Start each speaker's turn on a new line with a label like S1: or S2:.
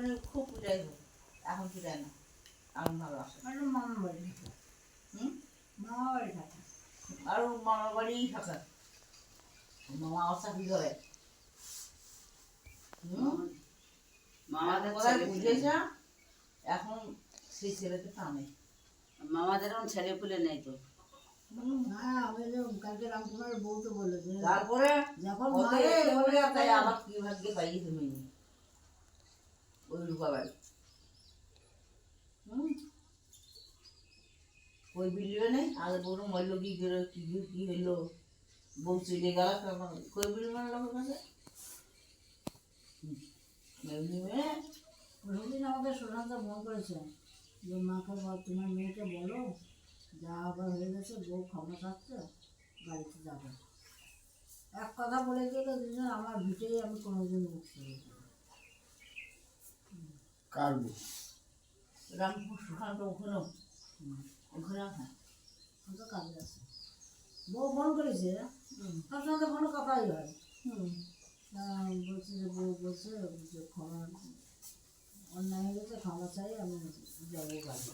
S1: মানে খুব পূজাই হোক, এখন পূজায় না, এখন ভালোবাসে।
S2: মামা বাড়ি থাকে। মামা বাড়ি থাকে।
S1: আর মামার বাড়িই থাকে, মামা চাকরি করে। কোথায় বুঝেছে এখন সেই ছেলেকে টানে।
S3: মামাদের এখন ছেলে পুলে নেই তো।
S2: হ্যাঁ, আমি কালকে রামকুমারের বউ তো বলেছে
S1: তারপরে
S2: যখন
S1: তাই আবার কি ভাগ্যে পাইয়ে তুমি ওই রূপা বাড়ি। ওই বিলিও নেই আগে বড় মল্ল কি করে কি হইলো, বউ চলে গেল কই বিলি মানে লোকের কাছে।
S2: প্রতিদিন আমাকে সুশান্ত ফোন করেছে যে মাকে তোমার মেয়েকে বলো যা আবার হয়ে গেছে, বউ ক্ষমা থাকছে, বাড়িতে যাবে। এক কথা বলে গেলে দুজন আমার ভিটেই আমি কোনোদিন উঠতে
S4: কার বউ?
S1: রামপুর সুশান্ত ওখানেও ওখানে আছে,
S2: তো কাজে আছে। বউ ফোন করেছে, তার সঙ্গে কোনো কথাই হয়। বলছে যে বউ বলছে যে ক্ষমা অন্যায় হয়ে গেছে, ক্ষমা চাই, আমি যাবো বাড়ি।